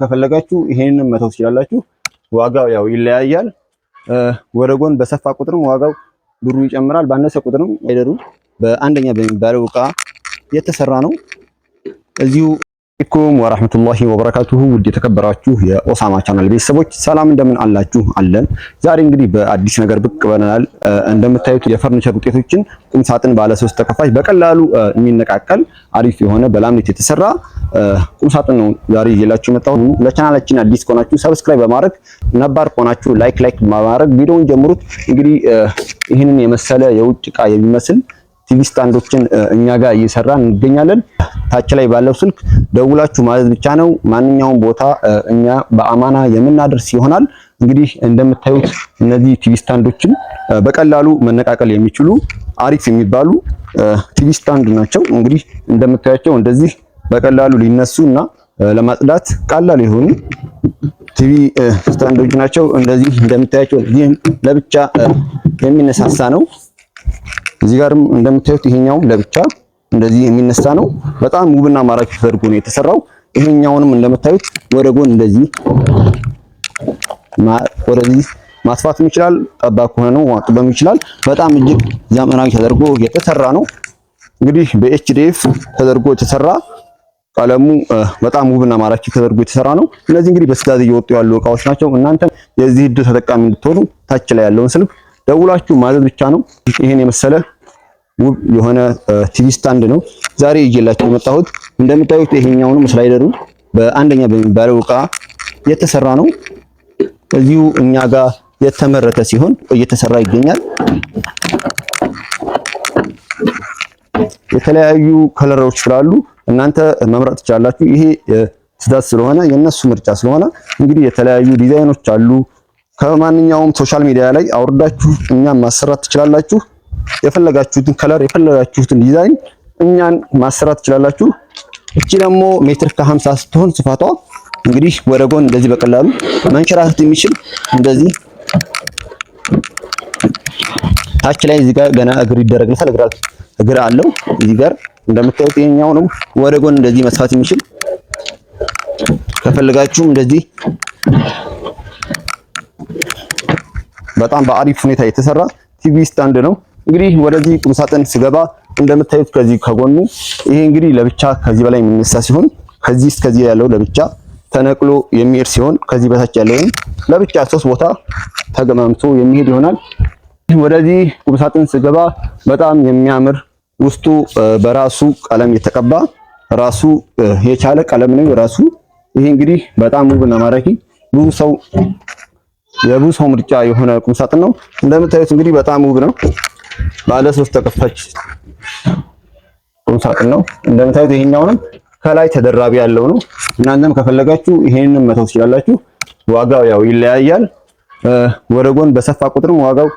ከፈለጋችሁ ይሄንን መተው ትችላላችሁ። ዋጋው ያው ይለያያል። ወደ ጎን በሰፋ ቁጥርም ዋጋው ብሩ ይጨምራል፣ ባነሰ ቁጥርም አይደሩ በአንደኛ በሚባለው እቃ የተሰራ ነው። እዚሁ አለይኩም ወራህመቱላሂ ወበረካቱሁ። ውድ የተከበራችሁ የኦሳማ ቻናል ቤተሰቦች ሰላም እንደምን አላችሁ? አለን። ዛሬ እንግዲህ በአዲስ ነገር ብቅ ብለናል። እንደምታዩት የፈርኒቸር ውጤቶችን ቁም ሳጥን ባለ 3 ተከፋች በቀላሉ የሚነቃቀል አሪፍ የሆነ በላምኔት የተሰራ ቁም ሳጥን ነው ዛሬ ይዤላችሁ የመጣሁት። ለቻናላችን አዲስ ከሆናችሁ ሰብስክራይብ በማድረግ ነባር ከሆናችሁ ላይክ በማድረግ ቪዲዮውን ጀምሩት። እንግዲህ ይህንን የመሰለ የውጭ ዕቃ የሚመስል ቲቪ ስታንዶችን እኛ ጋር እየሰራን እንገኛለን። ታች ላይ ባለው ስልክ ደውላችሁ ማዘዝ ብቻ ነው። ማንኛውም ቦታ እኛ በአማና የምናደርስ ይሆናል። እንግዲህ እንደምታዩት እነዚህ ቲቪ ስታንዶችን በቀላሉ መነቃቀል የሚችሉ አሪፍ የሚባሉ ቲቪ ስታንድ ናቸው። እንግዲህ እንደምታያቸው እንደዚህ በቀላሉ ሊነሱና ለማጽዳት ቀላል የሆኑ ቲቪ ስታንዶች ናቸው። እንደዚህ እንደምታያቸው ይህም ለብቻ የሚነሳሳ ነው። እዚህ ጋርም እንደምታዩት ይሄኛው ለብቻ እንደዚህ የሚነሳ ነው። በጣም ውብና ማራኪ ተደርጎ ነው የተሰራው። ይሄኛውንም እንደምታዩት ወደ ጎን እንደዚህ ወደዚህ ማስፋትም ይችላል። ጠባብ ከሆነ ነው ማጥበም ይችላል። በጣም እጅግ ዘመናዊ ተደርጎ የተሰራ ነው። እንግዲህ በኤችዲኤፍ ተደርጎ የተሰራ ቀለሙ በጣም ውብና ማራኪ ተደርጎ የተሰራ ነው። እነዚህ እንግዲህ በስጋት እየወጡ ያሉ እቃዎች ናቸው። እናንተ የዚህ ዕድል ተጠቃሚ እንድትሆኑ ታች ላይ ያለውን ስልክ ደውላችሁ ማዘዝ ብቻ ነው። ይሄን የመሰለ ውብ የሆነ ቲቪ ስታንድ ነው ዛሬ ይዤላችሁ የመጣሁት። እንደምታዩት ይሄኛውንም ስላይደሩ በአንደኛ በሚባለው እቃ የተሰራ ነው። እዚሁ እኛ ጋር የተመረተ ሲሆን እየተሰራ ይገኛል። የተለያዩ ከለሮች ስላሉ እናንተ መምረጥ ትችላላችሁ። ይሄ ስህተት ስለሆነ የነሱ ምርጫ ስለሆነ እንግዲህ የተለያዩ ዲዛይኖች አሉ። ከማንኛውም ሶሻል ሚዲያ ላይ አውርዳችሁ እኛን ማሰራት ትችላላችሁ። የፈለጋችሁትን ከለር የፈለጋችሁትን ዲዛይን እኛን ማሰራት ትችላላችሁ። እቺ ደግሞ ሜትር ከ50 ስትሆን ስፋቷ እንግዲህ ወደ ጎን እንደዚህ በቀላሉ መንሸራተት የሚችል እንደዚህ ታች ላይ እዚህ ጋር ገና እግር ይደረግለታል። እግር አለው እዚህ ጋር እንደምታዩት። ይሄኛው ነው ወደ ጎን እንደዚህ መስፋት የሚችል ከፈለጋችሁም እንደዚህ በጣም በአሪፍ ሁኔታ የተሰራ ቲቪ ስታንድ ነው። እንግዲህ ወደዚህ ቁም ሳጥን ስገባ እንደምታዩት ከዚህ ከጎኑ ይሄ እንግዲህ ለብቻ ከዚህ በላይ የሚነሳ ሲሆን ከዚህ እስከዚህ ያለው ለብቻ ተነቅሎ የሚሄድ ሲሆን ከዚህ በታች ያለውን ለብቻ 3 ቦታ ተገማምቶ የሚሄድ ይሆናል። ወደዚህ ቁም ሳጥን ስገባ በጣም የሚያምር ውስጡ በራሱ ቀለም የተቀባ ራሱ የቻለ ቀለም ነው ራሱ። ይሄ እንግዲህ በጣም ውብና ማራኪ የብዙ ሰው ምርጫ የሆነ ቁም ሳጥን ነው። እንደምታዩት እንግዲህ በጣም ውብ ነው። ባለ 3 ተከፋች ቁም ሳጥን ነው። እንደምታዩት ይሄኛውንም ከላይ ተደራቢ ያለው ነው። እናንተም ከፈለጋችሁ ይሄንን መተው ትችላላችሁ። ዋጋው ያው ይለያያል። ወደ ጎን በሰፋ ቁጥርም ዋጋው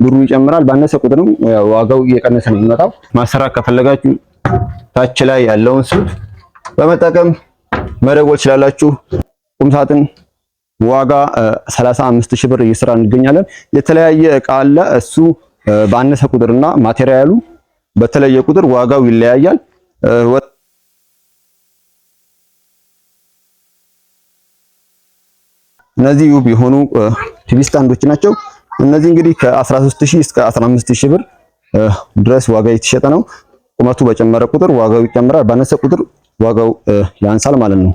ብሩ ይጨምራል፣ ባነሰ ቁጥርም ያው ዋጋው እየቀነሰ ነው የሚመጣው። ማሰራት ከፈለጋችሁ ታች ላይ ያለውን ስልክ በመጠቀም መደወል ትችላላችሁ። ቁም ሳጥን ዋጋ 35000 ብር እየሰራ እንገኛለን። የተለያየ እቃ አለ። እሱ ባነሰ ቁጥርና ማቴሪያሉ በተለየ ቁጥር ዋጋው ይለያያል። እነዚህ ውብ የሆኑ ቲቪ ስታንዶች ናቸው። እነዚህ እንግዲህ ከ13000 እስከ 15000 ብር ድረስ ዋጋ የተሸጠ ነው። ቁመቱ በጨመረ ቁጥር ዋጋው ይጨምራል፣ ባነሰ ቁጥር ዋጋው ያንሳል ማለት ነው።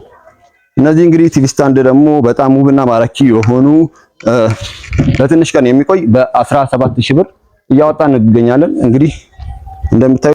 እነዚህ እንግዲህ ቲቪ ስታንድ ደግሞ በጣም ውብና ማራኪ የሆኑ ለትንሽ ቀን የሚቆይ በ17000 ብር እያወጣን እንገኛለን። እንግዲህ እንደምታዩ